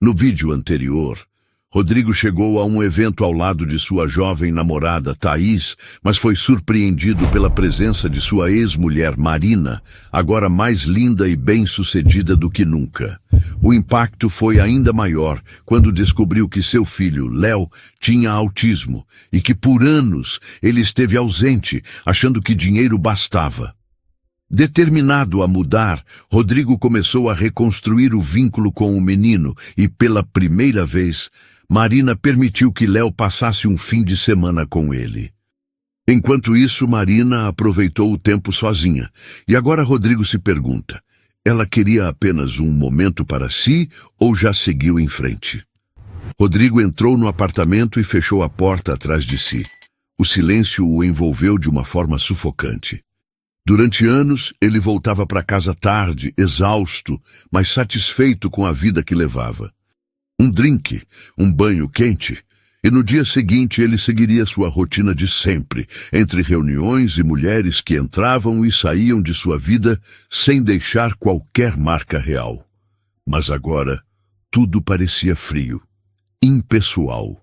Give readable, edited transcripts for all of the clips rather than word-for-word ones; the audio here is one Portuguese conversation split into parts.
No vídeo anterior, Rodrigo chegou a um evento ao lado de sua jovem namorada, Thaís, mas foi surpreendido pela presença de sua ex-mulher, Marina, agora mais linda e bem-sucedida do que nunca. O impacto foi ainda maior quando descobriu que seu filho, Léo, tinha autismo e que por anos ele esteve ausente, achando que dinheiro bastava. Determinado a mudar, Rodrigo começou a reconstruir o vínculo com o menino e, pela primeira vez, Marina permitiu que Léo passasse um fim de semana com ele. Enquanto isso, Marina aproveitou o tempo sozinha. E agora Rodrigo se pergunta, ela queria apenas um momento para si ou já seguiu em frente? Rodrigo entrou no apartamento e fechou a porta atrás de si. O silêncio o envolveu de uma forma sufocante. Durante anos, ele voltava para casa tarde, exausto, mas satisfeito com a vida que levava. Um drink, um banho quente, e no dia seguinte ele seguiria sua rotina de sempre, entre reuniões e mulheres que entravam e saíam de sua vida sem deixar qualquer marca real. Mas agora, tudo parecia frio, impessoal.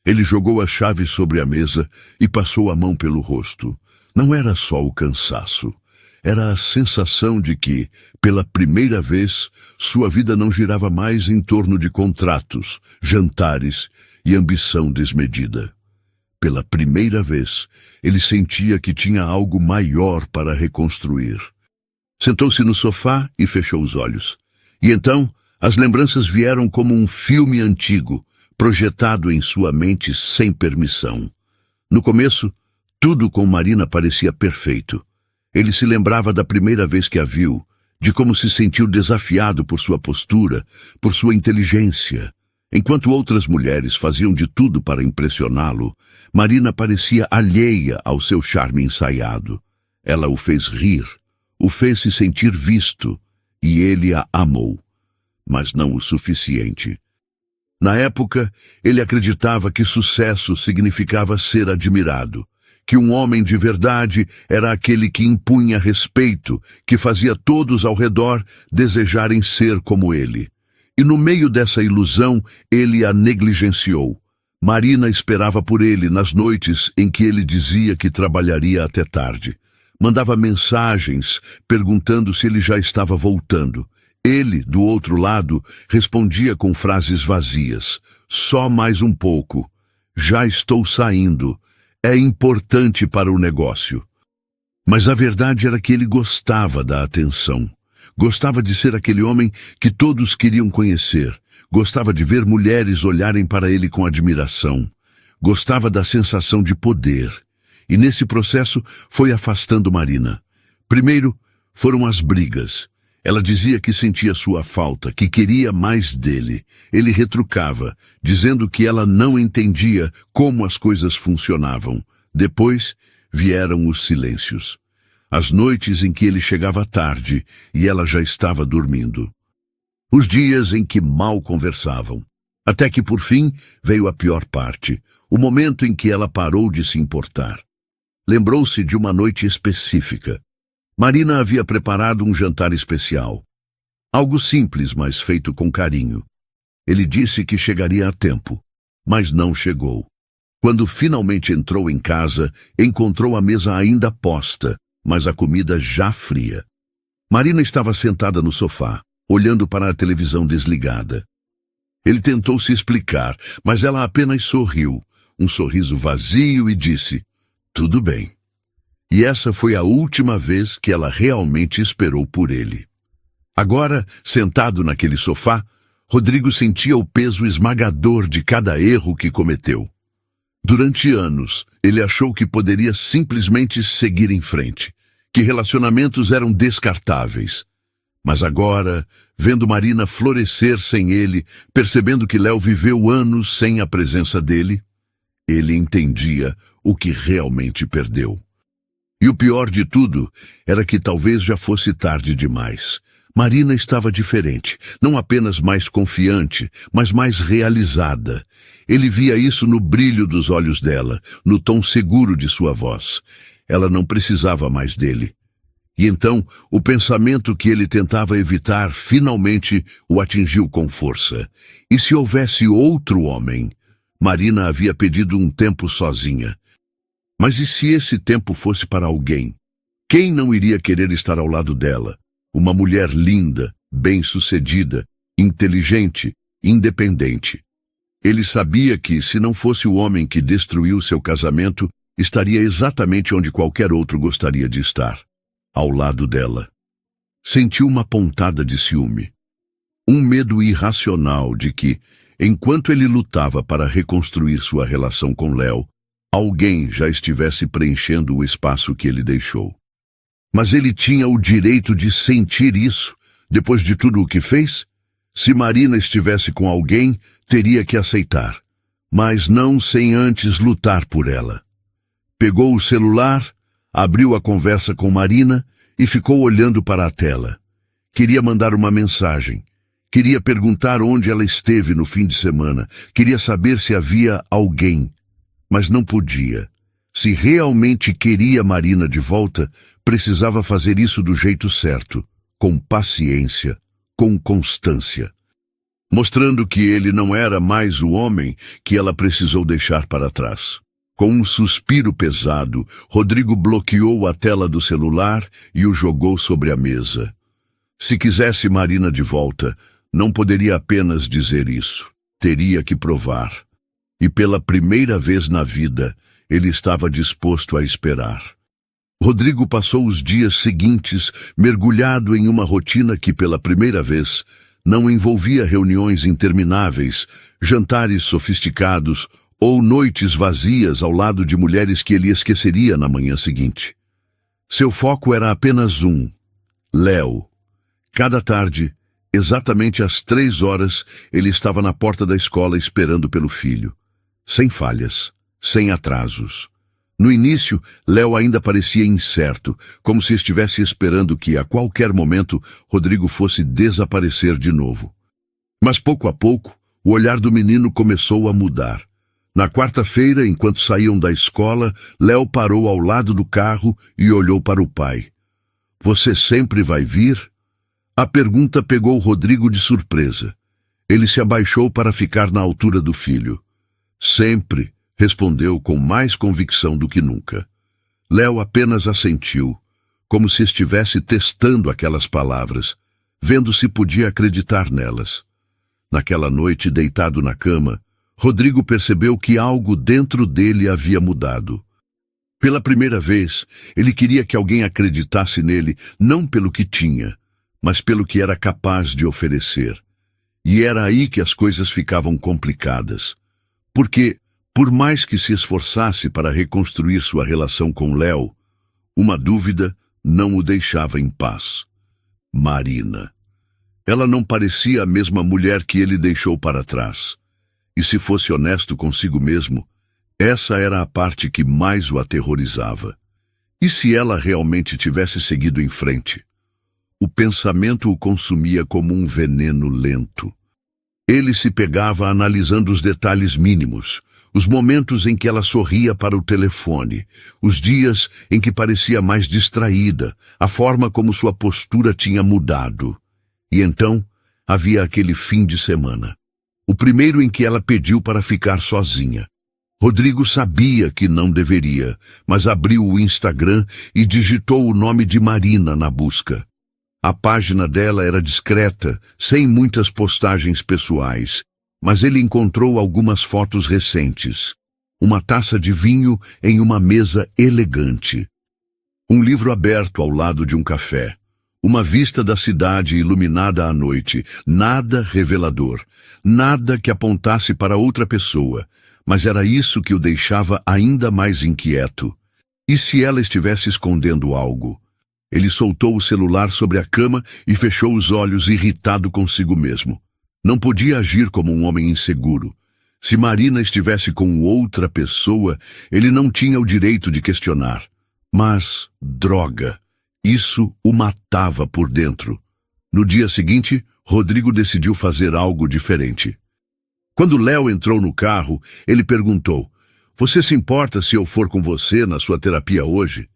Ele jogou a chave sobre a mesa e passou a mão pelo rosto. Não era só o cansaço. Era a sensação de que, pela primeira vez, sua vida não girava mais em torno de contratos, jantares e ambição desmedida. Pela primeira vez, ele sentia que tinha algo maior para reconstruir. Sentou-se no sofá e fechou os olhos. E então, as lembranças vieram como um filme antigo, projetado em sua mente sem permissão. No começo, tudo com Marina parecia perfeito. Ele se lembrava da primeira vez que a viu, de como se sentiu desafiado por sua postura, por sua inteligência. Enquanto outras mulheres faziam de tudo para impressioná-lo, Marina parecia alheia ao seu charme ensaiado. Ela o fez rir, o fez se sentir visto, e ele a amou, mas não o suficiente. Na época, ele acreditava que sucesso significava ser admirado, que um homem de verdade era aquele que impunha respeito, que fazia todos ao redor desejarem ser como ele. E no meio dessa ilusão, ele a negligenciou. Marina esperava por ele nas noites em que ele dizia que trabalharia até tarde. Mandava mensagens perguntando se ele já estava voltando. Ele, do outro lado, respondia com frases vazias. Só mais um pouco. Já estou saindo. É importante para o negócio. Mas a verdade era que ele gostava da atenção. Gostava de ser aquele homem que todos queriam conhecer. Gostava de ver mulheres olharem para ele com admiração. Gostava da sensação de poder. E nesse processo foi afastando Marina. Primeiro foram as brigas. Ela dizia que sentia sua falta, que queria mais dele. Ele retrucava, dizendo que ela não entendia como as coisas funcionavam. Depois vieram os silêncios. As noites em que ele chegava tarde e ela já estava dormindo. Os dias em que mal conversavam. Até que, por fim, veio a pior parte, o momento em que ela parou de se importar. Lembrou-se de uma noite específica. Marina havia preparado um jantar especial. Algo simples, mas feito com carinho. Ele disse que chegaria a tempo, mas não chegou. Quando finalmente entrou em casa, encontrou a mesa ainda posta, mas a comida já fria. Marina estava sentada no sofá, olhando para a televisão desligada. Ele tentou se explicar, mas ela apenas sorriu, um sorriso vazio, e disse, "Tudo bem." E essa foi a última vez que ela realmente esperou por ele. Agora, sentado naquele sofá, Rodrigo sentia o peso esmagador de cada erro que cometeu. Durante anos, ele achou que poderia simplesmente seguir em frente, que relacionamentos eram descartáveis. Mas agora, vendo Marina florescer sem ele, percebendo que Léo viveu anos sem a presença dele, ele entendia o que realmente perdeu. E o pior de tudo era que talvez já fosse tarde demais. Marina estava diferente, não apenas mais confiante, mas mais realizada. Ele via isso no brilho dos olhos dela, no tom seguro de sua voz. Ela não precisava mais dele. E então, o pensamento que ele tentava evitar finalmente o atingiu com força. E se houvesse outro homem? Marina havia pedido um tempo sozinha. Mas e se esse tempo fosse para alguém? Quem não iria querer estar ao lado dela? Uma mulher linda, bem-sucedida, inteligente, independente. Ele sabia que, se não fosse o homem que destruiu seu casamento, estaria exatamente onde qualquer outro gostaria de estar. Ao lado dela. Sentiu uma pontada de ciúme. Um medo irracional de que, enquanto ele lutava para reconstruir sua relação com Léo, alguém já estivesse preenchendo o espaço que ele deixou. Mas ele tinha o direito de sentir isso, depois de tudo o que fez? Se Marina estivesse com alguém, teria que aceitar. Mas não sem antes lutar por ela. Pegou o celular, abriu a conversa com Marina e ficou olhando para a tela. Queria mandar uma mensagem. Queria perguntar onde ela esteve no fim de semana. Queria saber se havia alguém. Mas não podia. Se realmente queria Marina de volta, precisava fazer isso do jeito certo, com paciência, com constância. Mostrando que ele não era mais o homem que ela precisou deixar para trás. Com um suspiro pesado, Rodrigo bloqueou a tela do celular e o jogou sobre a mesa. Se quisesse Marina de volta, não poderia apenas dizer isso. Teria que provar. E pela primeira vez na vida, ele estava disposto a esperar. Rodrigo passou os dias seguintes mergulhado em uma rotina que, pela primeira vez, não envolvia reuniões intermináveis, jantares sofisticados ou noites vazias ao lado de mulheres que ele esqueceria na manhã seguinte. Seu foco era apenas um: Léo. Cada tarde, exatamente às 3 horas, ele estava na porta da escola esperando pelo filho. Sem falhas, sem atrasos. No início, Léo ainda parecia incerto, como se estivesse esperando que, a qualquer momento, Rodrigo fosse desaparecer de novo. Mas pouco a pouco, o olhar do menino começou a mudar. Na quarta-feira, enquanto saíam da escola, Léo parou ao lado do carro e olhou para o pai. "Você sempre vai vir?" A pergunta pegou Rodrigo de surpresa. Ele se abaixou para ficar na altura do filho. "Sempre", respondeu com mais convicção do que nunca. Léo apenas assentiu, como se estivesse testando aquelas palavras, vendo se podia acreditar nelas. Naquela noite, deitado na cama, Rodrigo percebeu que algo dentro dele havia mudado. Pela primeira vez, ele queria que alguém acreditasse nele, não pelo que tinha, mas pelo que era capaz de oferecer. E era aí que as coisas ficavam complicadas. Porque, por mais que se esforçasse para reconstruir sua relação com Léo, uma dúvida não o deixava em paz. Marina. Ela não parecia a mesma mulher que ele deixou para trás. E se fosse honesto consigo mesmo, essa era a parte que mais o aterrorizava. E se ela realmente tivesse seguido em frente? O pensamento o consumia como um veneno lento. Ele se pegava analisando os detalhes mínimos, os momentos em que ela sorria para o telefone, os dias em que parecia mais distraída, a forma como sua postura tinha mudado. E então havia aquele fim de semana. O primeiro em que ela pediu para ficar sozinha. Rodrigo sabia que não deveria, mas abriu o Instagram e digitou o nome de Marina na busca. A página dela era discreta, sem muitas postagens pessoais, mas ele encontrou algumas fotos recentes. Uma taça de vinho em uma mesa elegante. Um livro aberto ao lado de um café. Uma vista da cidade iluminada à noite, nada revelador, nada que apontasse para outra pessoa, mas era isso que o deixava ainda mais inquieto. E se ela estivesse escondendo algo? Ele soltou o celular sobre a cama e fechou os olhos, irritado consigo mesmo. Não podia agir como um homem inseguro. Se Marina estivesse com outra pessoa, ele não tinha o direito de questionar. Mas, droga! Isso o matava por dentro. No dia seguinte, Rodrigo decidiu fazer algo diferente. Quando Léo entrou no carro, ele perguntou: "Você se importa se eu for com você na sua terapia hoje?"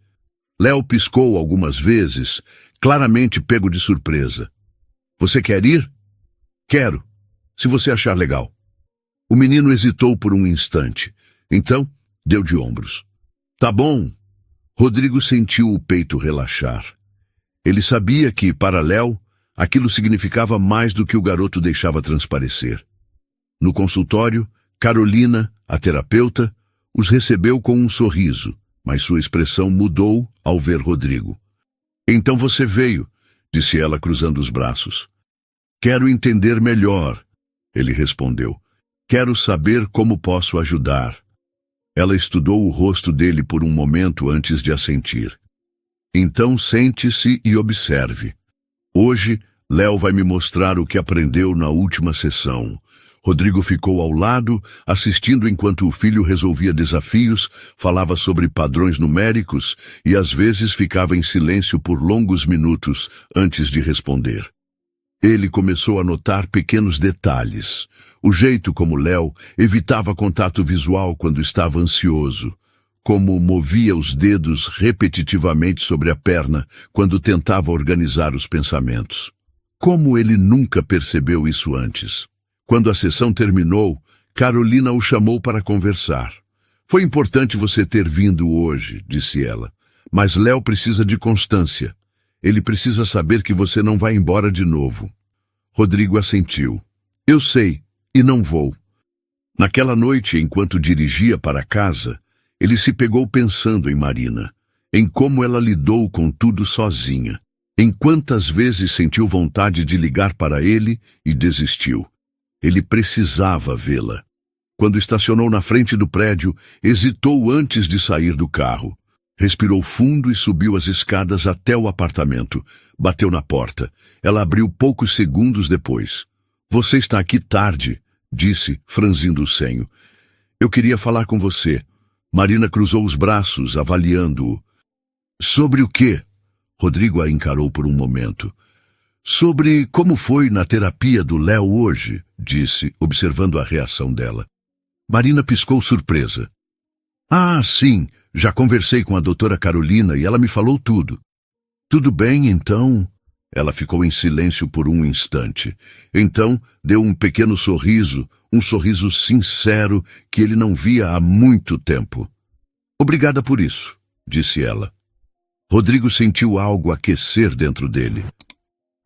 Léo piscou algumas vezes, claramente pego de surpresa. Você quer ir? Quero, se você achar legal. O menino hesitou por um instante. Então, deu de ombros. Tá bom. Rodrigo sentiu o peito relaxar. Ele sabia que, para Léo, aquilo significava mais do que o garoto deixava transparecer. No consultório, Carolina, a terapeuta, os recebeu com um sorriso, mas sua expressão mudou ao ver Rodrigo. Então você veio, disse ela cruzando os braços. Quero entender melhor, ele respondeu. Quero saber como posso ajudar. Ela estudou o rosto dele por um momento antes de assentir. Então sente-se e observe. Hoje, Léo vai me mostrar o que aprendeu na última sessão. Rodrigo ficou ao lado, assistindo enquanto o filho resolvia desafios, falava sobre padrões numéricos e às vezes ficava em silêncio por longos minutos antes de responder. Ele começou a notar pequenos detalhes. O jeito como Léo evitava contato visual quando estava ansioso, como movia os dedos repetitivamente sobre a perna quando tentava organizar os pensamentos. Como ele nunca percebeu isso antes? Quando a sessão terminou, Carolina o chamou para conversar. Foi importante você ter vindo hoje, disse ela. Mas Léo precisa de constância. Ele precisa saber que você não vai embora de novo. Rodrigo assentiu. Eu sei, e não vou. Naquela noite, enquanto dirigia para casa, ele se pegou pensando em Marina, em como ela lidou com tudo sozinha, em quantas vezes sentiu vontade de ligar para ele e desistiu. Ele precisava vê-la. Quando estacionou na frente do prédio, hesitou antes de sair do carro. Respirou fundo e subiu as escadas até o apartamento. Bateu na porta. Ela abriu poucos segundos depois. Você está aqui tarde, disse, franzindo o senho. Eu queria falar com você. Marina cruzou os braços, avaliando-o. Sobre o quê? Rodrigo a encarou por um momento. Sobre como foi na terapia do Léo hoje, disse, observando a reação dela. Marina piscou surpresa. Ah, sim, já conversei com a doutora Carolina e ela me falou tudo. Tudo bem, então? Ela ficou em silêncio por um instante. Então, deu um pequeno sorriso, um sorriso sincero que ele não via há muito tempo. Obrigada por isso, disse ela. Rodrigo sentiu algo aquecer dentro dele.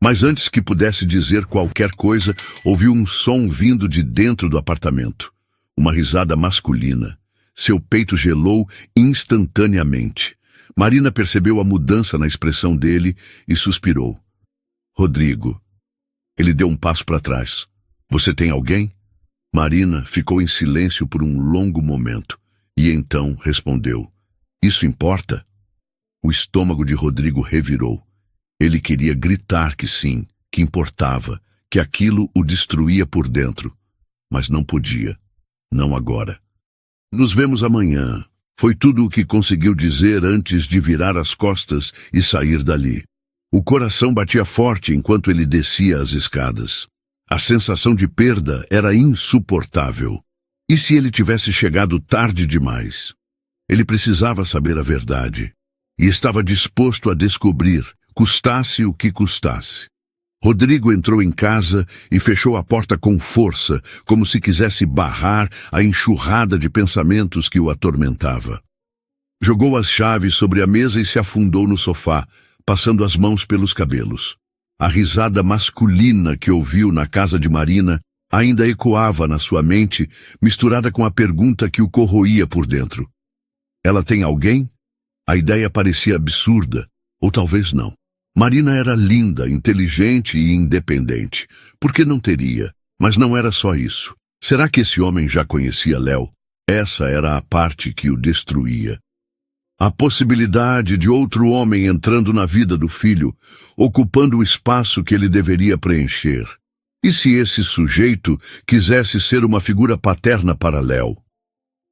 Mas antes que pudesse dizer qualquer coisa, ouviu um som vindo de dentro do apartamento. Uma risada masculina. Seu peito gelou instantaneamente. Marina percebeu a mudança na expressão dele e suspirou. Rodrigo. Ele deu um passo para trás. Você tem alguém? Marina ficou em silêncio por um longo momento e então respondeu. Isso importa? O estômago de Rodrigo revirou. Ele queria gritar que sim, que importava, que aquilo o destruía por dentro. Mas não podia. Não agora. Nos vemos amanhã. Foi tudo o que conseguiu dizer antes de virar as costas e sair dali. O coração batia forte enquanto ele descia as escadas. A sensação de perda era insuportável. E se ele tivesse chegado tarde demais? Ele precisava saber a verdade. E estava disposto a descobrir, custasse o que custasse. Rodrigo entrou em casa e fechou a porta com força, como se quisesse barrar a enxurrada de pensamentos que o atormentava. Jogou as chaves sobre a mesa e se afundou no sofá, passando as mãos pelos cabelos. A risada masculina que ouviu na casa de Marina ainda ecoava na sua mente, misturada com a pergunta que o corroía por dentro. Ela tem alguém? A ideia parecia absurda, ou talvez não. Marina era linda, inteligente e independente. Por que não teria? Mas não era só isso. Será que esse homem já conhecia Léo? Essa era a parte que o destruía. A possibilidade de outro homem entrando na vida do filho, ocupando o espaço que ele deveria preencher. E se esse sujeito quisesse ser uma figura paterna para Léo?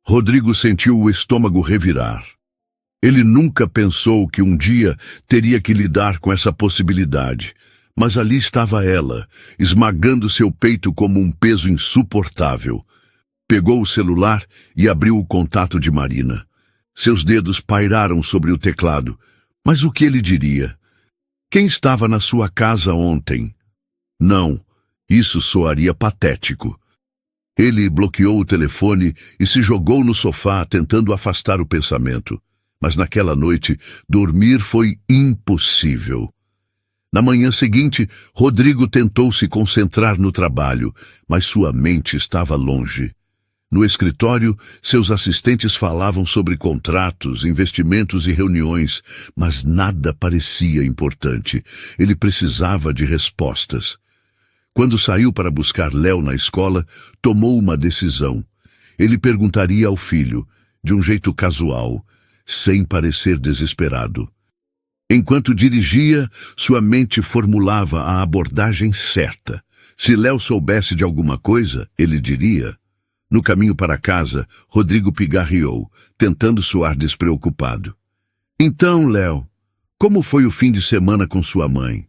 Rodrigo sentiu o estômago revirar. Ele nunca pensou que um dia teria que lidar com essa possibilidade, mas ali estava ela, esmagando seu peito como um peso insuportável. Pegou o celular e abriu o contato de Marina. Seus dedos pairaram sobre o teclado. Mas o que ele diria? Quem estava na sua casa ontem? Não, isso soaria patético. Ele bloqueou o telefone e se jogou no sofá, tentando afastar o pensamento. Mas naquela noite, dormir foi impossível. Na manhã seguinte, Rodrigo tentou se concentrar no trabalho, mas sua mente estava longe. No escritório, seus assistentes falavam sobre contratos, investimentos e reuniões, mas nada parecia importante. Ele precisava de respostas. Quando saiu para buscar Léo na escola, tomou uma decisão. Ele perguntaria ao filho, de um jeito casual, sem parecer desesperado. Enquanto dirigia, sua mente formulava a abordagem certa. Se Léo soubesse de alguma coisa, ele diria. No caminho para casa, Rodrigo pigarreou, tentando soar despreocupado. Então, Léo, como foi o fim de semana com sua mãe?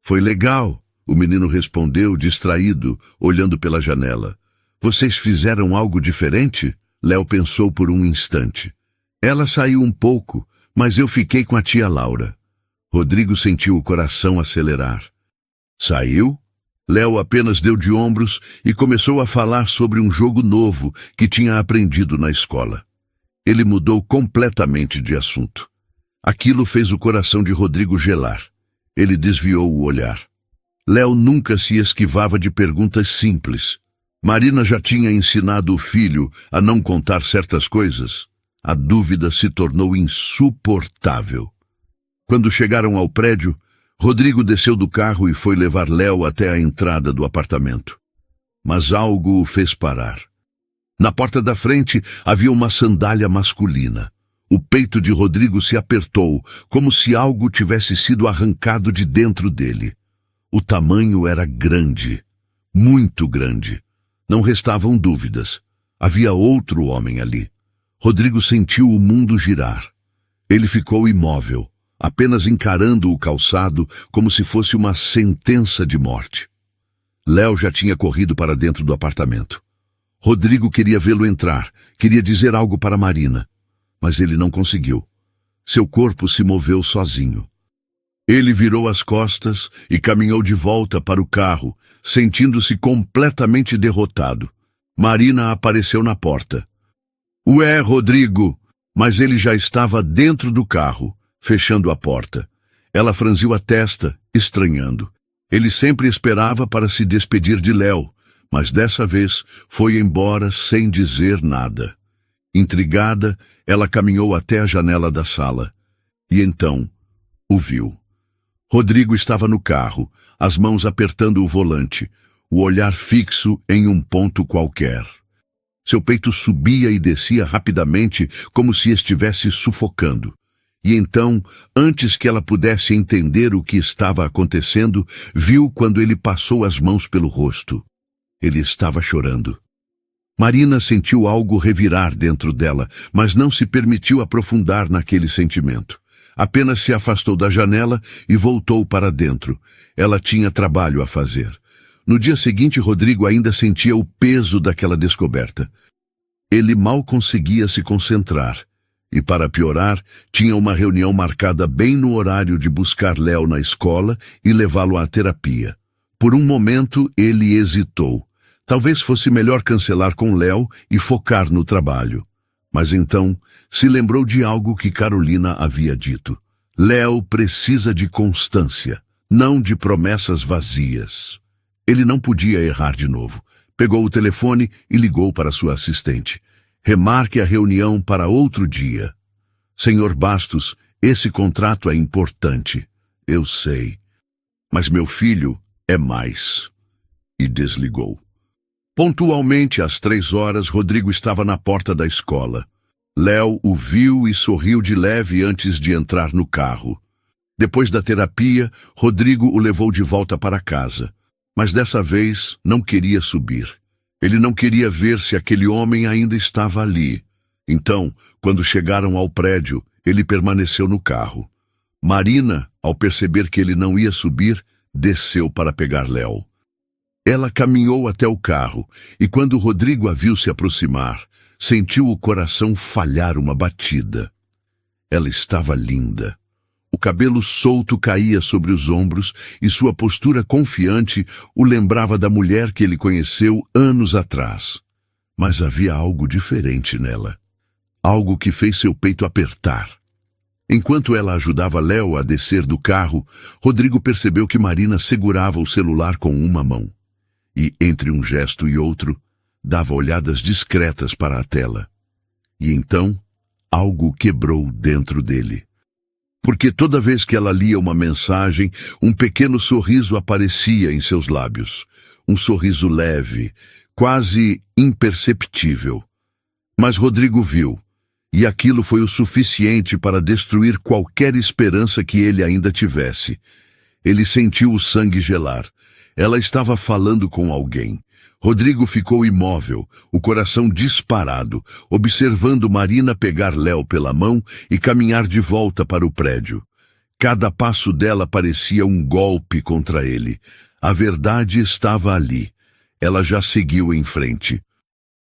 Foi legal, o menino respondeu, distraído, olhando pela janela. Vocês fizeram algo diferente? Léo pensou por um instante. Ela saiu um pouco, mas eu fiquei com a tia Laura. Rodrigo sentiu o coração acelerar. Saiu? Léo apenas deu de ombros e começou a falar sobre um jogo novo que tinha aprendido na escola. Ele mudou completamente de assunto. Aquilo fez o coração de Rodrigo gelar. Ele desviou o olhar. Léo nunca se esquivava de perguntas simples. Marina já tinha ensinado o filho a não contar certas coisas. A dúvida se tornou insuportável. Quando chegaram ao prédio, Rodrigo desceu do carro e foi levar Léo até a entrada do apartamento. Mas algo o fez parar. Na porta da frente havia uma sandália masculina. O peito de Rodrigo se apertou, como se algo tivesse sido arrancado de dentro dele. O tamanho era grande, muito grande. Não restavam dúvidas. Havia outro homem ali. Rodrigo sentiu o mundo girar. Ele ficou imóvel, apenas encarando o calçado como se fosse uma sentença de morte. Léo já tinha corrido para dentro do apartamento. Rodrigo queria vê-lo entrar, queria dizer algo para Marina, mas ele não conseguiu. Seu corpo se moveu sozinho. Ele virou as costas e caminhou de volta para o carro, sentindo-se completamente derrotado. Marina apareceu na porta. Ué, Rodrigo! Mas ele já estava dentro do carro, fechando a porta. Ela franziu a testa, estranhando. Ele sempre esperava para se despedir de Léo, mas dessa vez foi embora sem dizer nada. Intrigada, ela caminhou até a janela da sala. E então, o viu. Rodrigo estava no carro, as mãos apertando o volante, o olhar fixo em um ponto qualquer. Seu peito subia e descia rapidamente, como se estivesse sufocando. E então, antes que ela pudesse entender o que estava acontecendo, viu quando ele passou as mãos pelo rosto. Ele estava chorando. Marina sentiu algo revirar dentro dela, mas não se permitiu aprofundar naquele sentimento. Apenas se afastou da janela e voltou para dentro. Ela tinha trabalho a fazer. No dia seguinte, Rodrigo ainda sentia o peso daquela descoberta. Ele mal conseguia se concentrar. E, para piorar, tinha uma reunião marcada bem no horário de buscar Léo na escola e levá-lo à terapia. Por um momento, ele hesitou. Talvez fosse melhor cancelar com Léo e focar no trabalho. Mas então, se lembrou de algo que Carolina havia dito. Léo precisa de constância, não de promessas vazias. Ele não podia errar de novo. Pegou o telefone e ligou para sua assistente. Remarque a reunião para outro dia. Senhor Bastos, esse contrato é importante. Eu sei. Mas meu filho é mais. E desligou. Pontualmente, às 3h, Rodrigo estava na porta da escola. Léo o viu e sorriu de leve antes de entrar no carro. Depois da terapia, Rodrigo o levou de volta para casa. Mas dessa vez não queria subir. Ele não queria ver se aquele homem ainda estava ali. Então, quando chegaram ao prédio, ele permaneceu no carro. Marina, ao perceber que ele não ia subir, desceu para pegar Léo. Ela caminhou até o carro, e quando Rodrigo a viu se aproximar, sentiu o coração falhar uma batida. Ela estava linda. O cabelo solto caía sobre os ombros e sua postura confiante o lembrava da mulher que ele conheceu anos atrás. Mas havia algo diferente nela. Algo que fez seu peito apertar. Enquanto ela ajudava Léo a descer do carro, Rodrigo percebeu que Marina segurava o celular com uma mão. E, entre um gesto e outro, dava olhadas discretas para a tela. E então, algo quebrou dentro dele. Porque toda vez que ela lia uma mensagem, um pequeno sorriso aparecia em seus lábios. Um sorriso leve, quase imperceptível. Mas Rodrigo viu, e aquilo foi o suficiente para destruir qualquer esperança que ele ainda tivesse. Ele sentiu o sangue gelar. Ela estava falando com alguém. Rodrigo ficou imóvel, o coração disparado, observando Marina pegar Léo pela mão e caminhar de volta para o prédio. Cada passo dela parecia um golpe contra ele. A verdade estava ali. Ela já seguiu em frente.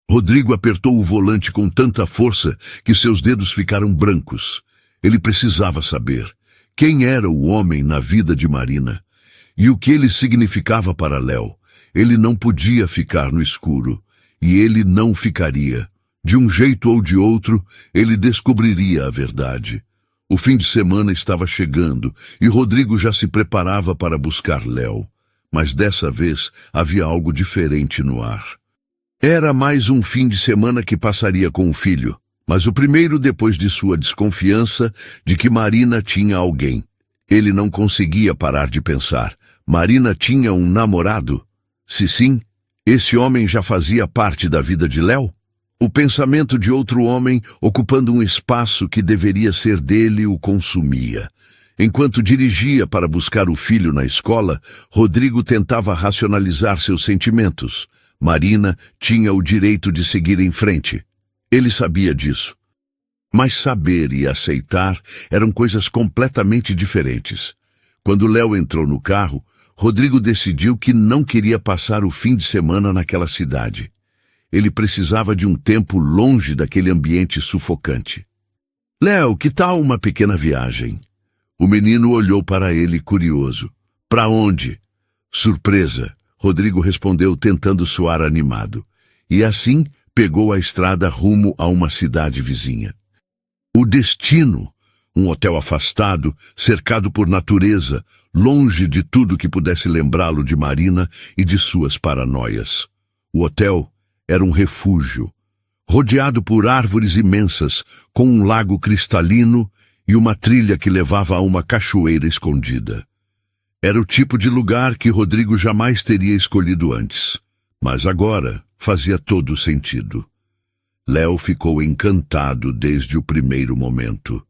Rodrigo apertou o volante com tanta força que seus dedos ficaram brancos. Ele precisava saber quem era o homem na vida de Marina e o que ele significava para Léo. Ele não podia ficar no escuro, e ele não ficaria. De um jeito ou de outro, ele descobriria a verdade. O fim de semana estava chegando, e Rodrigo já se preparava para buscar Léo. Mas dessa vez havia algo diferente no ar. Era mais um fim de semana que passaria com o filho, mas o primeiro depois de sua desconfiança de que Marina tinha alguém. Ele não conseguia parar de pensar. Marina tinha um namorado? Se sim, esse homem já fazia parte da vida de Léo? O pensamento de outro homem, ocupando um espaço que deveria ser dele, o consumia. Enquanto dirigia para buscar o filho na escola, Rodrigo tentava racionalizar seus sentimentos. Marina tinha o direito de seguir em frente. Ele sabia disso. Mas saber e aceitar eram coisas completamente diferentes. Quando Léo entrou no carro, Rodrigo decidiu que não queria passar o fim de semana naquela cidade. Ele precisava de um tempo longe daquele ambiente sufocante. Léo, que tal uma pequena viagem? O menino olhou para ele curioso. Para onde? Surpresa, Rodrigo respondeu tentando soar animado. E assim pegou a estrada rumo a uma cidade vizinha. O destino, um hotel afastado, cercado por natureza, longe de tudo que pudesse lembrá-lo de Marina e de suas paranoias. O hotel era um refúgio, rodeado por árvores imensas, com um lago cristalino e uma trilha que levava a uma cachoeira escondida. Era o tipo de lugar que Rodrigo jamais teria escolhido antes, mas agora fazia todo sentido. Léo ficou encantado desde o primeiro momento.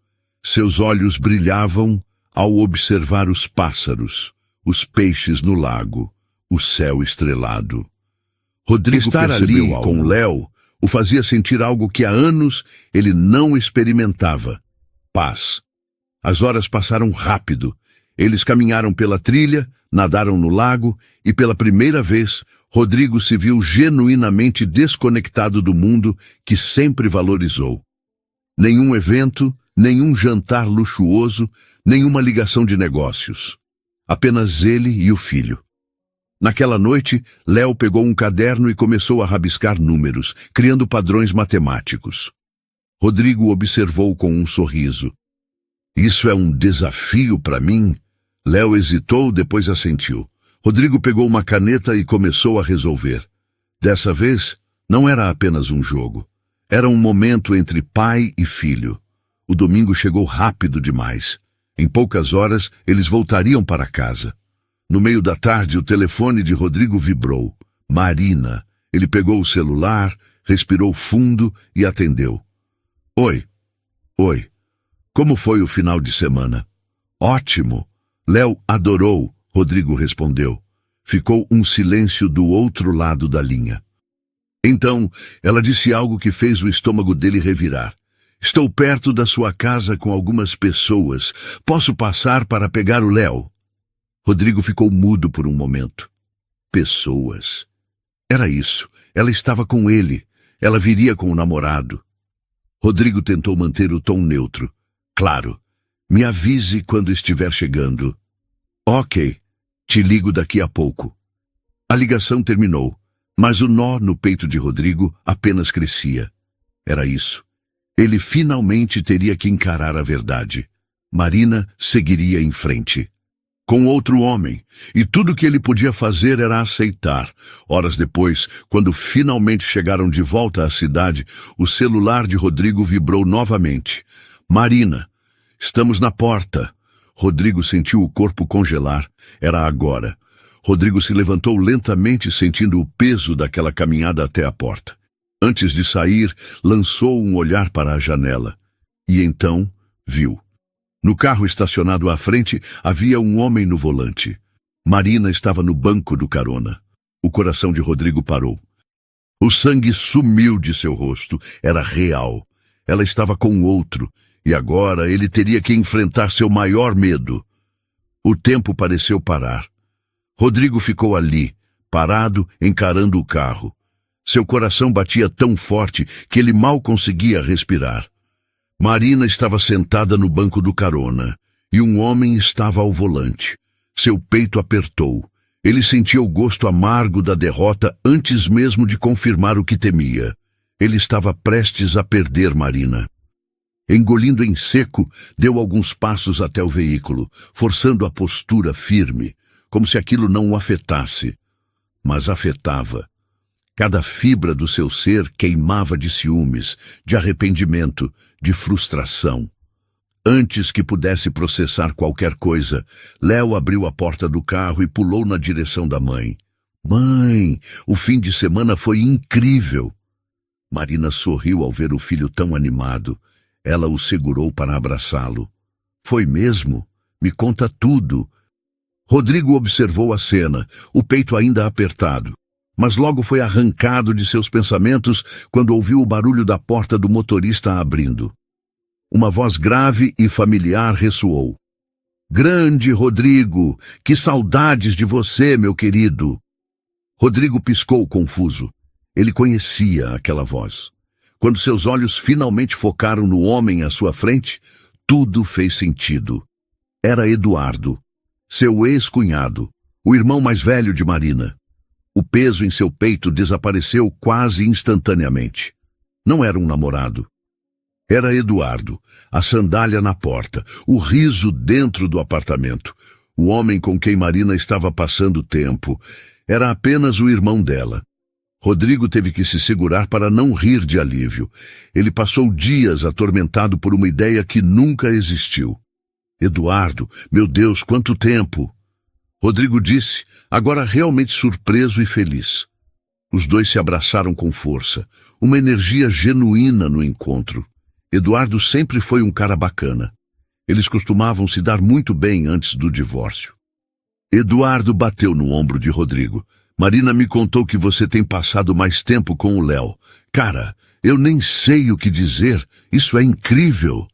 Seus olhos brilhavam ao observar os pássaros, os peixes no lago, o céu estrelado. Rodrigo estar ali com Léo o fazia sentir algo que há anos ele não experimentava: paz. As horas passaram rápido. Eles caminharam pela trilha, nadaram no lago e, pela primeira vez, Rodrigo se viu genuinamente desconectado do mundo que sempre valorizou. Nenhum evento, nenhum jantar luxuoso, nenhuma ligação de negócios. Apenas ele e o filho. Naquela noite, Léo pegou um caderno e começou a rabiscar números, criando padrões matemáticos. Rodrigo observou com um sorriso. Isso é um desafio para mim? Léo hesitou, depois assentiu. Rodrigo pegou uma caneta e começou a resolver. Dessa vez, não era apenas um jogo. Era um momento entre pai e filho. O domingo chegou rápido demais. Em poucas horas, eles voltariam para casa. No meio da tarde, o telefone de Rodrigo vibrou. Marina. Ele pegou o celular, respirou fundo e atendeu. Oi. Oi. Como foi o final de semana? Ótimo. Léo adorou, Rodrigo respondeu. Ficou um silêncio do outro lado da linha. Então, ela disse algo que fez o estômago dele revirar. Estou perto da sua casa com algumas pessoas. Posso passar para pegar o Léo? Rodrigo ficou mudo por um momento. Pessoas. Era isso. Ela estava com ele. Ela viria com o namorado. Rodrigo tentou manter o tom neutro. Claro. Me avise quando estiver chegando. Ok, te ligo daqui a pouco. A ligação terminou, mas o nó no peito de Rodrigo apenas crescia. Era isso. Ele finalmente teria que encarar a verdade. Marina seguiria em frente. Com outro homem, e tudo que ele podia fazer era aceitar. Horas depois, quando finalmente chegaram de volta à cidade, o celular de Rodrigo vibrou novamente. Marina, estamos na porta. Rodrigo sentiu o corpo congelar. Era agora. Rodrigo se levantou lentamente, sentindo o peso daquela caminhada até a porta. Antes de sair, lançou um olhar para a janela. E então, viu. No carro estacionado à frente, havia um homem no volante. Marina estava no banco do carona. O coração de Rodrigo parou. O sangue sumiu de seu rosto. Era real. Ela estava com outro, e agora ele teria que enfrentar seu maior medo. O tempo pareceu parar. Rodrigo ficou ali, parado, encarando o carro. Seu coração batia tão forte que ele mal conseguia respirar. Marina estava sentada no banco do carona, e um homem estava ao volante. Seu peito apertou. Ele sentia o gosto amargo da derrota antes mesmo de confirmar o que temia. Ele estava prestes a perder Marina. Engolindo em seco, deu alguns passos até o veículo, forçando a postura firme, como se aquilo não o afetasse. Mas afetava. Cada fibra do seu ser queimava de ciúmes, de arrependimento, de frustração. Antes que pudesse processar qualquer coisa, Léo abriu a porta do carro e pulou na direção da mãe. Mãe, o fim de semana foi incrível. Marina sorriu ao ver o filho tão animado. Ela o segurou para abraçá-lo. Foi mesmo? Me conta tudo. Rodrigo observou a cena, o peito ainda apertado. Mas logo foi arrancado de seus pensamentos quando ouviu o barulho da porta do motorista abrindo. Uma voz grave e familiar ressoou. Grande Rodrigo, que saudades de você, meu querido. Rodrigo piscou confuso. Ele conhecia aquela voz. Quando seus olhos finalmente focaram no homem à sua frente, tudo fez sentido. Era Eduardo, seu ex-cunhado, o irmão mais velho de Marina. O peso em seu peito desapareceu quase instantaneamente. Não era um namorado. Era Eduardo, a sandália na porta, o riso dentro do apartamento. O homem com quem Marina estava passando tempo. Era apenas o irmão dela. Rodrigo teve que se segurar para não rir de alívio. Ele passou dias atormentado por uma ideia que nunca existiu. Eduardo, meu Deus, quanto tempo! Rodrigo disse, agora realmente surpreso e feliz. Os dois se abraçaram com força, uma energia genuína no encontro. Eduardo sempre foi um cara bacana. Eles costumavam se dar muito bem antes do divórcio. Eduardo bateu no ombro de Rodrigo. Marina me contou que você tem passado mais tempo com o Léo. Cara, eu nem sei o que dizer. Isso é incrível.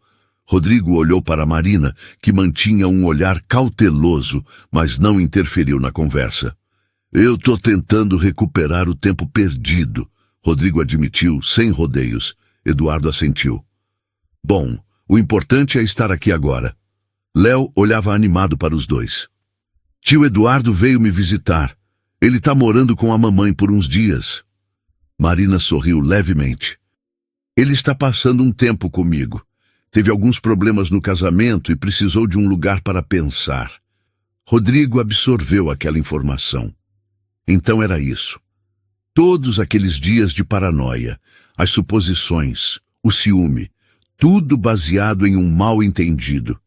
Rodrigo olhou para Marina, que mantinha um olhar cauteloso, mas não interferiu na conversa. Eu tô tentando recuperar o tempo perdido, Rodrigo admitiu, sem rodeios. Eduardo assentiu. Bom, o importante é estar aqui agora. Léo olhava animado para os dois. Tio Eduardo veio me visitar. Ele tá morando com a mamãe por uns dias. Marina sorriu levemente. Ele está passando um tempo comigo. Teve alguns problemas no casamento e precisou de um lugar para pensar. Rodrigo absorveu aquela informação. Então era isso. Todos aqueles dias de paranoia, as suposições, o ciúme, tudo baseado em um mal-entendido.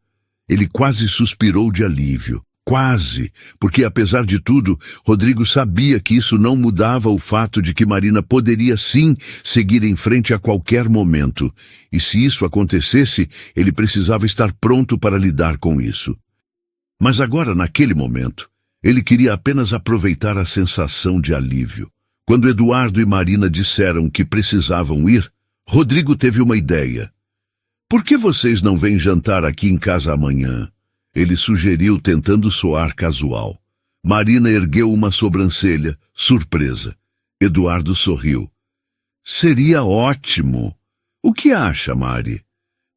Ele quase suspirou de alívio. Quase, porque apesar de tudo, Rodrigo sabia que isso não mudava o fato de que Marina poderia sim seguir em frente a qualquer momento, e se isso acontecesse, ele precisava estar pronto para lidar com isso. Mas agora, naquele momento, ele queria apenas aproveitar a sensação de alívio. Quando Eduardo e Marina disseram que precisavam ir, Rodrigo teve uma ideia. Por que vocês não vêm jantar aqui em casa amanhã? Ele sugeriu, tentando soar casual. Marina ergueu uma sobrancelha, surpresa. Eduardo sorriu. Seria ótimo. O que acha, Mari?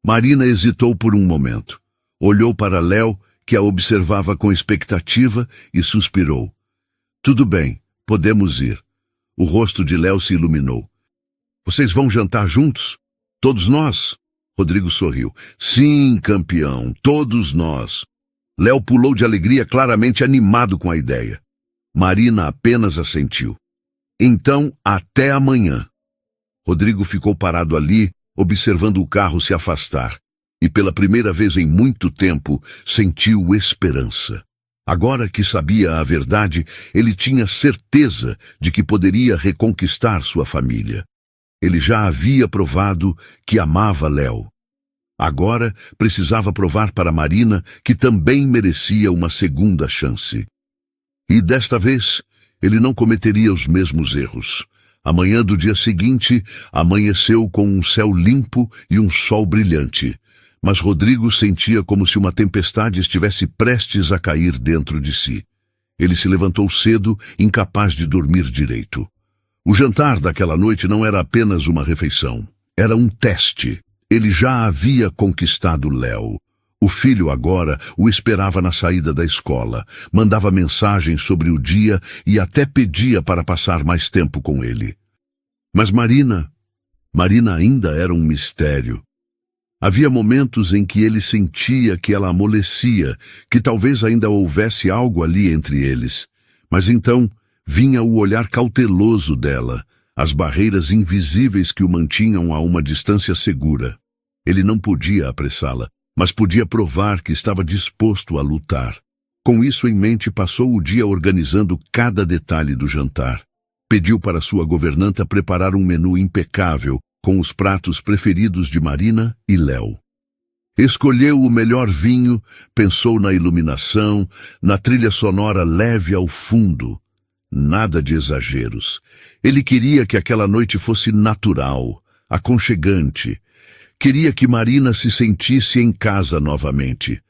Marina hesitou por um momento. Olhou para Léo, que a observava com expectativa, e suspirou. Tudo bem, podemos ir. O rosto de Léo se iluminou. Vocês vão jantar juntos? Todos nós? Rodrigo sorriu. Sim, campeão, todos nós. Léo pulou de alegria, claramente animado com a ideia. Marina apenas assentiu. Então, até amanhã. Rodrigo ficou parado ali, observando o carro se afastar. E pela primeira vez em muito tempo, sentiu esperança. Agora que sabia a verdade, ele tinha certeza de que poderia reconquistar sua família. Ele já havia provado que amava Léo. Agora precisava provar para Marina que também merecia uma segunda chance. E desta vez, ele não cometeria os mesmos erros. A manhã do dia seguinte amanheceu com um céu limpo e um sol brilhante. Mas Rodrigo sentia como se uma tempestade estivesse prestes a cair dentro de si. Ele se levantou cedo, incapaz de dormir direito. O jantar daquela noite não era apenas uma refeição. Era um teste. Ele já havia conquistado Léo. O filho agora o esperava na saída da escola, mandava mensagens sobre o dia e até pedia para passar mais tempo com ele. Mas Marina ainda era um mistério. Havia momentos em que ele sentia que ela amolecia, que talvez ainda houvesse algo ali entre eles. Mas então vinha o olhar cauteloso dela, as barreiras invisíveis que o mantinham a uma distância segura. Ele não podia apressá-la, mas podia provar que estava disposto a lutar. Com isso em mente, passou o dia organizando cada detalhe do jantar. Pediu para sua governanta preparar um menu impecável, com os pratos preferidos de Marina e Léo. Escolheu o melhor vinho, pensou na iluminação, na trilha sonora leve ao fundo. Nada de exageros. Ele queria que aquela noite fosse natural, aconchegante. Queria que Marina se sentisse em casa novamente.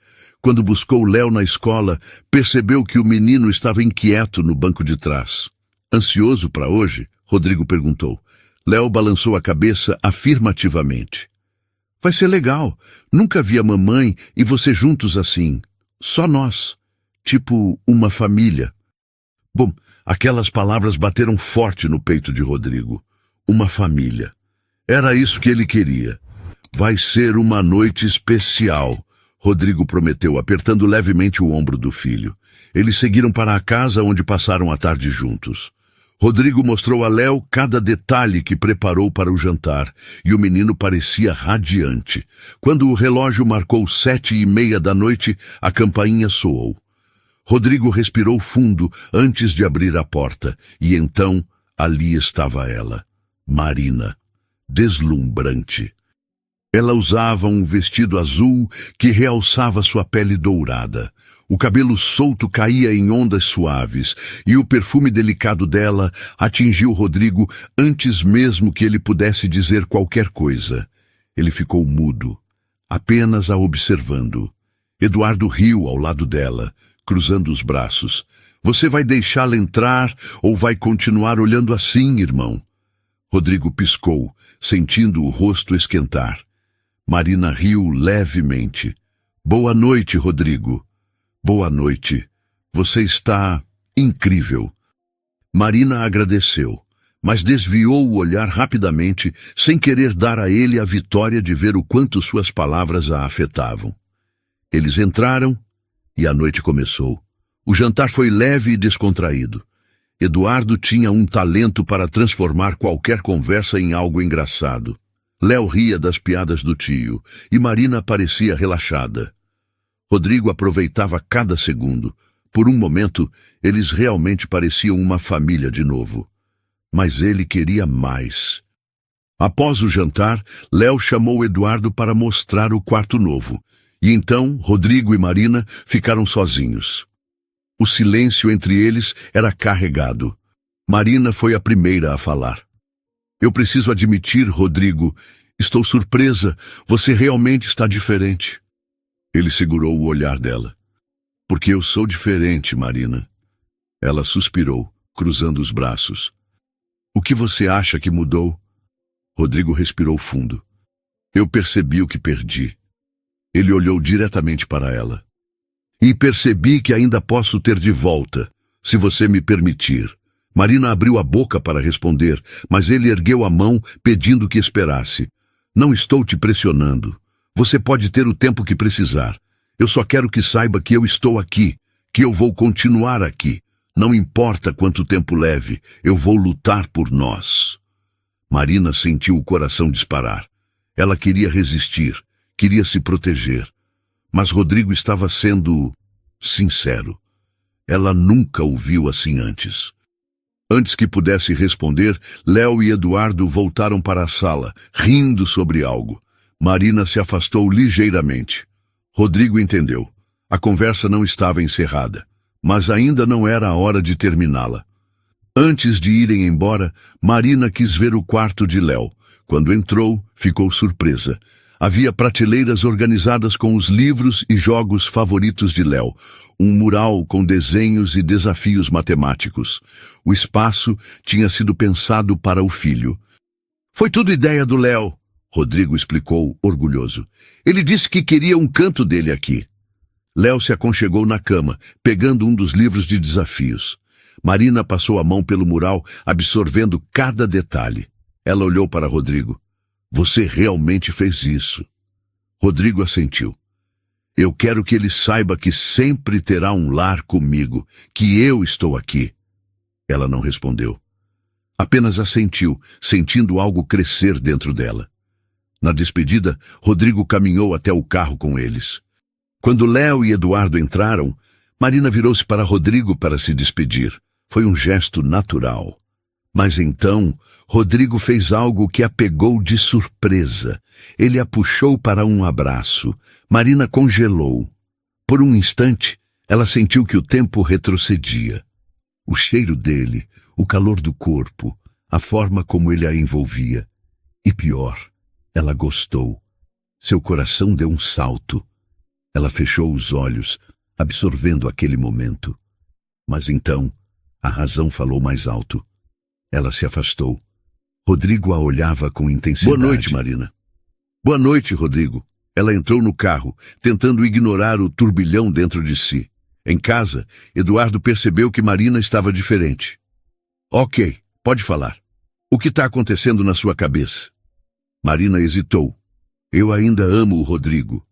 Quando buscou Léo na escola, percebeu que o menino estava inquieto no banco de trás. Ansioso para hoje? Rodrigo perguntou. Léo balançou a cabeça afirmativamente. Vai ser legal. Nunca vi a mamãe e você juntos assim. Só nós. Tipo uma família. Bom, aquelas palavras bateram forte no peito de Rodrigo. Uma família. Era isso que ele queria. Vai ser uma noite especial, Rodrigo prometeu, apertando levemente o ombro do filho. Eles seguiram para a casa onde passaram a tarde juntos. Rodrigo mostrou a Léo cada detalhe que preparou para o jantar, e o menino parecia radiante. Quando o relógio marcou 7:30 da noite, a campainha soou. Rodrigo respirou fundo antes de abrir a porta, e então ali estava ela, Marina, deslumbrante. Ela usava um vestido azul que realçava sua pele dourada. O cabelo solto caía em ondas suaves, e o perfume delicado dela atingiu Rodrigo antes mesmo que ele pudesse dizer qualquer coisa. Ele ficou mudo, apenas a observando. Eduardo riu ao lado dela, cruzando os braços. Você vai deixá-la entrar ou vai continuar olhando assim, irmão? Rodrigo piscou, sentindo o rosto esquentar. Marina riu levemente. Boa noite, Rodrigo. Boa noite. Você está incrível. Marina agradeceu, mas desviou o olhar rapidamente, sem querer dar a ele a vitória de ver o quanto suas palavras a afetavam. Eles entraram e a noite começou. O jantar foi leve e descontraído. Eduardo tinha um talento para transformar qualquer conversa em algo engraçado. Léo ria das piadas do tio e Marina parecia relaxada. Rodrigo aproveitava cada segundo. Por um momento, eles realmente pareciam uma família de novo. Mas ele queria mais. Após o jantar, Léo chamou Eduardo para mostrar o quarto novo. E então, Rodrigo e Marina ficaram sozinhos. O silêncio entre eles era carregado. Marina foi a primeira a falar. Eu preciso admitir, Rodrigo, estou surpresa. Você realmente está diferente. Ele segurou o olhar dela. Porque eu sou diferente, Marina. Ela suspirou, cruzando os braços. O que você acha que mudou? Rodrigo respirou fundo. Eu percebi o que perdi. Ele olhou diretamente para ela. E percebi que ainda posso ter de volta, se você me permitir. Marina abriu a boca para responder, mas ele ergueu a mão, pedindo que esperasse. Não estou te pressionando. Você pode ter o tempo que precisar. Eu só quero que saiba que eu estou aqui, que eu vou continuar aqui. Não importa quanto tempo leve, eu vou lutar por nós. Marina sentiu o coração disparar. Ela queria resistir, queria se proteger. Mas Rodrigo estava sendo sincero. Ela nunca o viu assim antes. Antes que pudesse responder, Léo e Eduardo voltaram para a sala, rindo sobre algo. Marina se afastou ligeiramente. Rodrigo entendeu. A conversa não estava encerrada, mas ainda não era a hora de terminá-la. Antes de irem embora, Marina quis ver o quarto de Léo. Quando entrou, ficou surpresa. Havia prateleiras organizadas com os livros e jogos favoritos de Léo, um mural com desenhos e desafios matemáticos. O espaço tinha sido pensado para o filho. Foi tudo ideia do Léo, Rodrigo explicou, orgulhoso. Ele disse que queria um canto dele aqui. Léo se aconchegou na cama, pegando um dos livros de desafios. Marina passou a mão pelo mural, absorvendo cada detalhe. Ela olhou para Rodrigo. Você realmente fez isso. Rodrigo assentiu. Eu quero que ele saiba que sempre terá um lar comigo, que eu estou aqui. Ela não respondeu. Apenas assentiu, sentindo algo crescer dentro dela. Na despedida, Rodrigo caminhou até o carro com eles. Quando Léo e Eduardo entraram, Marina virou-se para Rodrigo para se despedir. Foi um gesto natural. Mas então, Rodrigo fez algo que a pegou de surpresa. Ele a puxou para um abraço. Marina congelou. Por um instante, ela sentiu que o tempo retrocedia. O cheiro dele, o calor do corpo, a forma como ele a envolvia. E pior, ela gostou. Seu coração deu um salto. Ela fechou os olhos, absorvendo aquele momento. Mas então, a razão falou mais alto. Ela se afastou. Rodrigo a olhava com intensidade. Boa noite, Marina. Boa noite, Rodrigo. Ela entrou no carro, tentando ignorar o turbilhão dentro de si. Em casa, Eduardo percebeu que Marina estava diferente. Ok, pode falar. O que está acontecendo na sua cabeça? Marina hesitou. Eu ainda amo o Rodrigo.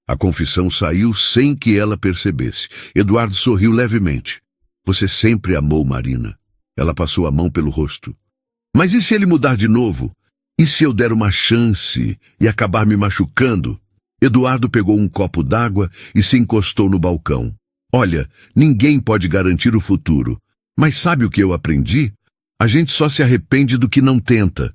A confissão saiu sem que ela percebesse. Eduardo sorriu levemente. Você sempre amou Marina. Ela passou a mão pelo rosto. Mas e se ele mudar de novo? E se eu der uma chance e acabar me machucando? Eduardo pegou um copo d'água e se encostou no balcão. Olha, ninguém pode garantir o futuro. Mas sabe o que eu aprendi? A gente só se arrepende do que não tenta.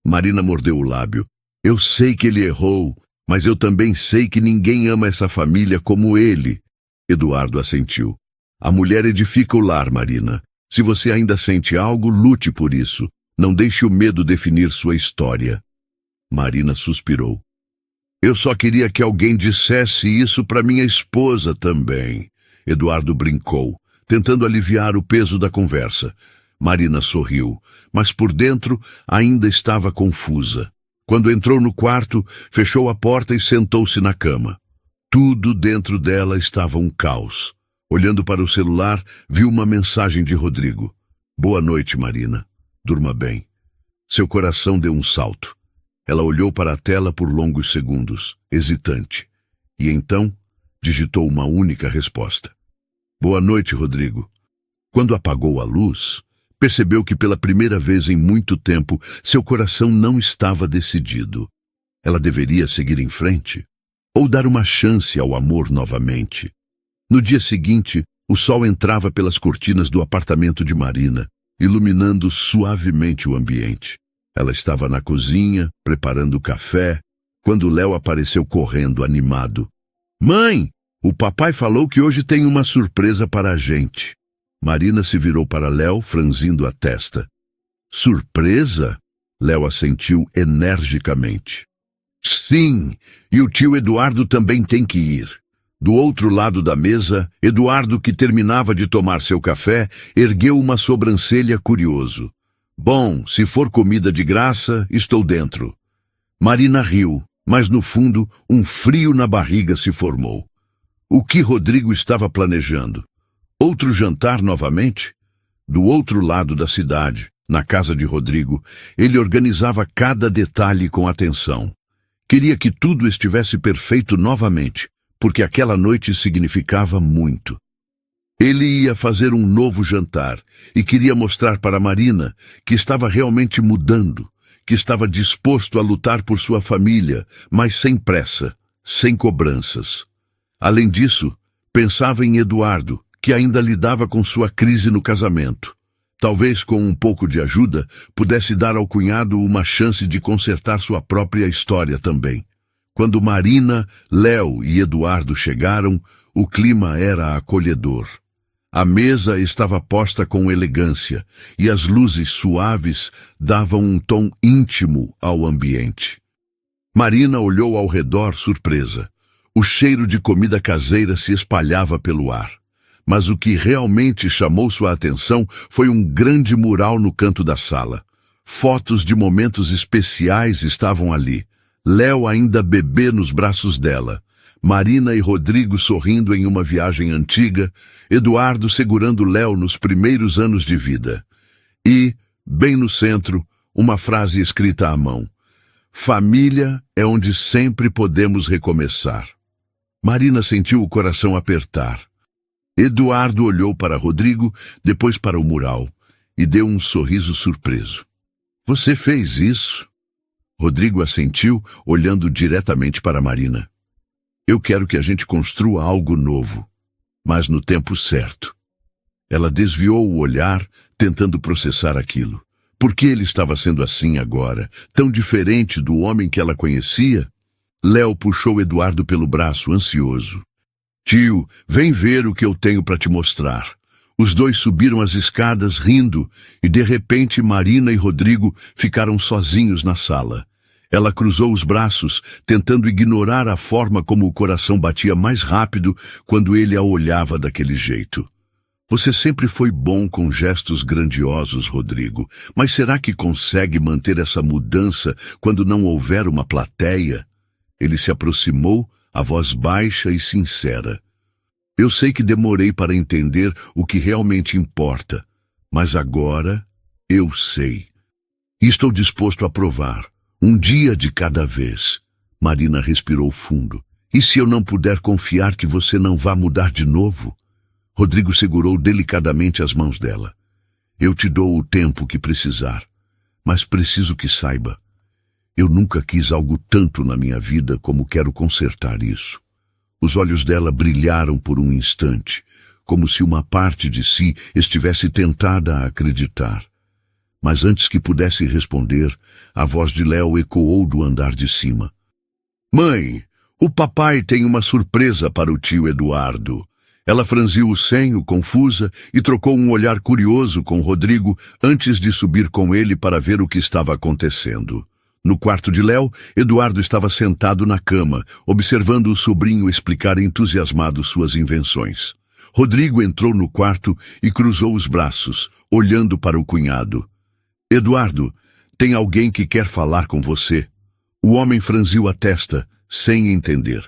Marina mordeu o lábio. Eu sei que ele errou, mas eu também sei que ninguém ama essa família como ele. Eduardo assentiu. A mulher edifica o lar, Marina. Se você ainda sente algo, lute por isso. Não deixe o medo definir sua história. Marina suspirou. Eu só queria que alguém dissesse isso para minha esposa também. Eduardo brincou, tentando aliviar o peso da conversa. Marina sorriu, mas por dentro ainda estava confusa. Quando entrou no quarto, fechou a porta e sentou-se na cama. Tudo dentro dela estava um caos. Olhando para o celular, viu uma mensagem de Rodrigo. Boa noite, Marina. Durma bem. Seu coração deu um salto. Ela olhou para a tela por longos segundos, hesitante. E então, digitou uma única resposta. Boa noite, Rodrigo. Quando apagou a luz, percebeu que pela primeira vez em muito tempo, seu coração não estava decidido. Ela deveria seguir em frente? Ou dar uma chance ao amor novamente? No dia seguinte, o sol entrava pelas cortinas do apartamento de Marina, iluminando suavemente o ambiente. Ela estava na cozinha, preparando o café, quando Léo apareceu correndo, animado. Mãe, o papai falou que hoje tem uma surpresa para a gente. Marina se virou para Léo, franzindo a testa. Surpresa? Léo assentiu energicamente. Sim, e o tio Eduardo também tem que ir. Do outro lado da mesa, Eduardo, que terminava de tomar seu café, ergueu uma sobrancelha curioso. Bom, se for comida de graça, estou dentro. Marina riu, mas no fundo um frio na barriga se formou. O que Rodrigo estava planejando? Outro jantar novamente? Do outro lado da cidade, na casa de Rodrigo, ele organizava cada detalhe com atenção. Queria que tudo estivesse perfeito novamente, porque aquela noite significava muito. Ele ia fazer um novo jantar e queria mostrar para Marina que estava realmente mudando, que estava disposto a lutar por sua família, mas sem pressa, sem cobranças. Além disso, pensava em Eduardo, que ainda lidava com sua crise no casamento. Talvez com um pouco de ajuda, pudesse dar ao cunhado uma chance de consertar sua própria história também. Quando Marina, Léo e Eduardo chegaram, o clima era acolhedor. A mesa estava posta com elegância e as luzes suaves davam um tom íntimo ao ambiente. Marina olhou ao redor surpresa. O cheiro de comida caseira se espalhava pelo ar. Mas o que realmente chamou sua atenção foi um grande mural no canto da sala. Fotos de momentos especiais estavam ali. Léo ainda bebê nos braços dela. Marina e Rodrigo sorrindo em uma viagem antiga, Eduardo segurando Léo nos primeiros anos de vida. E, bem no centro, uma frase escrita à mão. Família é onde sempre podemos recomeçar. Marina sentiu o coração apertar. Eduardo olhou para Rodrigo, depois para o mural, e deu um sorriso surpreso. Você fez isso? Rodrigo assentiu, olhando diretamente para Marina. Eu quero que a gente construa algo novo, mas no tempo certo. Ela desviou o olhar, tentando processar aquilo. Por que ele estava sendo assim agora, tão diferente do homem que ela conhecia? Léo puxou Eduardo pelo braço, ansioso. Tio, vem ver o que eu tenho para te mostrar. Os dois subiram as escadas rindo e de repente Marina e Rodrigo ficaram sozinhos na sala. Ela cruzou os braços, tentando ignorar a forma como o coração batia mais rápido quando ele a olhava daquele jeito. Você sempre foi bom com gestos grandiosos, Rodrigo, mas será que consegue manter essa mudança quando não houver uma plateia? Ele se aproximou, a voz baixa e sincera. Eu sei que demorei para entender o que realmente importa, mas agora eu sei. E estou disposto a provar. Um dia de cada vez. Marina respirou fundo. E se eu não puder confiar que você não vá mudar de novo? Rodrigo segurou delicadamente as mãos dela. Eu te dou o tempo que precisar, mas preciso que saiba. Eu nunca quis algo tanto na minha vida como quero consertar isso. Os olhos dela brilharam por um instante, como se uma parte de si estivesse tentada a acreditar. Mas antes que pudesse responder, a voz de Léo ecoou do andar de cima. Mãe, o papai tem uma surpresa para o tio Eduardo. Ela franziu o senho, confusa, e trocou um olhar curioso com Rodrigo antes de subir com ele para ver o que estava acontecendo. No quarto de Léo, Eduardo estava sentado na cama, observando o sobrinho explicar entusiasmado suas invenções. Rodrigo entrou no quarto e cruzou os braços, olhando para o cunhado. Eduardo, tem alguém que quer falar com você. O homem franziu a testa, sem entender.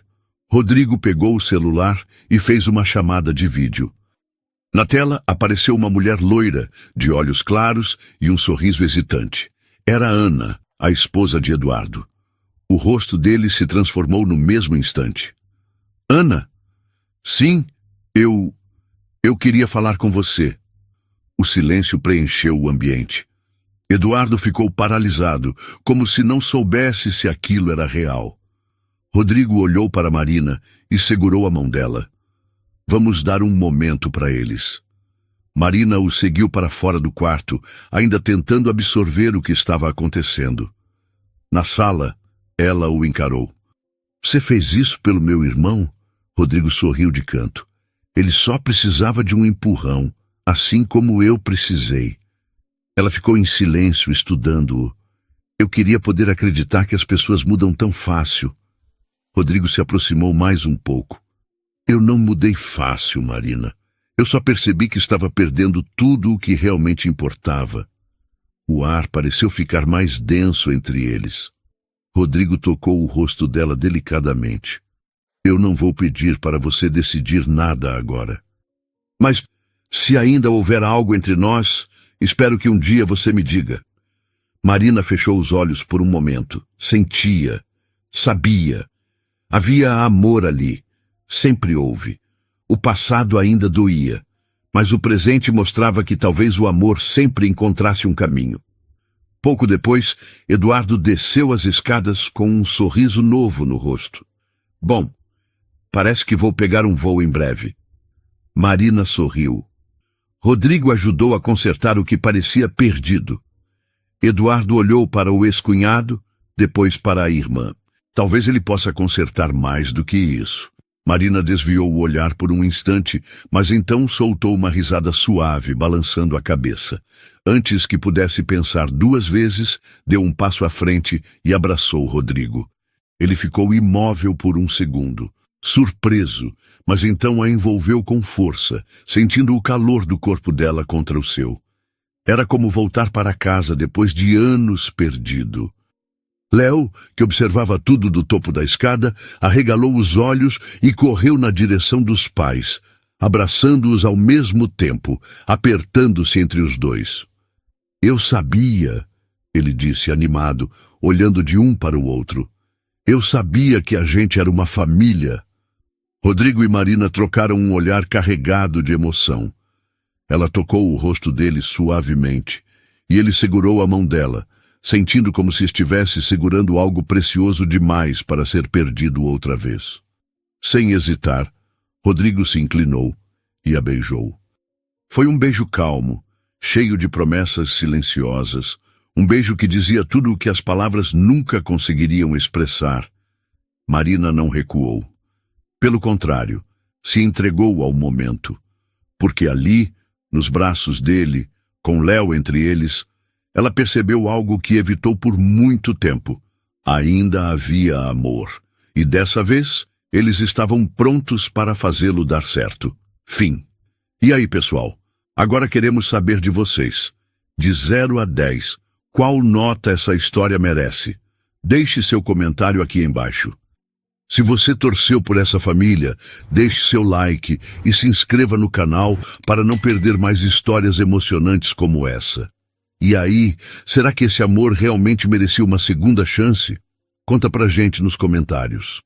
Rodrigo pegou o celular e fez uma chamada de vídeo. Na tela apareceu uma mulher loira, de olhos claros e um sorriso hesitante. Era Ana, a esposa de Eduardo. O rosto dele se transformou no mesmo instante. Ana? Sim, eu queria falar com você. O silêncio preencheu o ambiente. Eduardo ficou paralisado, como se não soubesse se aquilo era real. Rodrigo olhou para Marina e segurou a mão dela. Vamos dar um momento para eles. Marina o seguiu para fora do quarto, ainda tentando absorver o que estava acontecendo. Na sala, ela o encarou. Você fez isso pelo meu irmão? Rodrigo sorriu de canto. Ele só precisava de um empurrão, assim como eu precisei. Ela ficou em silêncio, estudando-o. Eu queria poder acreditar que as pessoas mudam tão fácil. Rodrigo se aproximou mais um pouco. Eu não mudei fácil, Marina. Eu só percebi que estava perdendo tudo o que realmente importava. O ar pareceu ficar mais denso entre eles. Rodrigo tocou o rosto dela delicadamente. Eu não vou pedir para você decidir nada agora. Mas, se ainda houver algo entre nós, espero que um dia você me diga. Marina fechou os olhos por um momento. Sentia, sabia. Havia amor ali. Sempre houve. O passado ainda doía, mas o presente mostrava que talvez o amor sempre encontrasse um caminho. Pouco depois, Eduardo desceu as escadas com um sorriso novo no rosto. Bom, parece que vou pegar um voo em breve. Marina sorriu. Rodrigo ajudou a consertar o que parecia perdido. Eduardo olhou para o ex-cunhado, depois para a irmã. Talvez ele possa consertar mais do que isso. Marina desviou o olhar por um instante, mas então soltou uma risada suave, balançando a cabeça. Antes que pudesse pensar duas vezes, deu um passo à frente e abraçou Rodrigo. Ele ficou imóvel por um segundo, surpreso, mas então a envolveu com força, sentindo o calor do corpo dela contra o seu. Era como voltar para casa depois de anos perdido. Léo, que observava tudo do topo da escada, arregalou os olhos e correu na direção dos pais, abraçando-os ao mesmo tempo, apertando-se entre os dois. Eu sabia, ele disse animado, olhando de um para o outro. Eu sabia que a gente era uma família. Rodrigo e Marina trocaram um olhar carregado de emoção. Ela tocou o rosto dele suavemente, e ele segurou a mão dela, sentindo como se estivesse segurando algo precioso demais para ser perdido outra vez. Sem hesitar, Rodrigo se inclinou e a beijou. Foi um beijo calmo, cheio de promessas silenciosas, um beijo que dizia tudo o que as palavras nunca conseguiriam expressar. Marina não recuou. Pelo contrário, se entregou ao momento, porque ali, nos braços dele, com Léo entre eles, ela percebeu algo que evitou por muito tempo. Ainda havia amor. E dessa vez, eles estavam prontos para fazê-lo dar certo. Fim. E aí, pessoal? Agora queremos saber de vocês. De 0 a 10, qual nota essa história merece? Deixe seu comentário aqui embaixo. Se você torceu por essa família, deixe seu like e se inscreva no canal para não perder mais histórias emocionantes como essa. E aí, será que esse amor realmente merecia uma segunda chance? Conta pra gente nos comentários.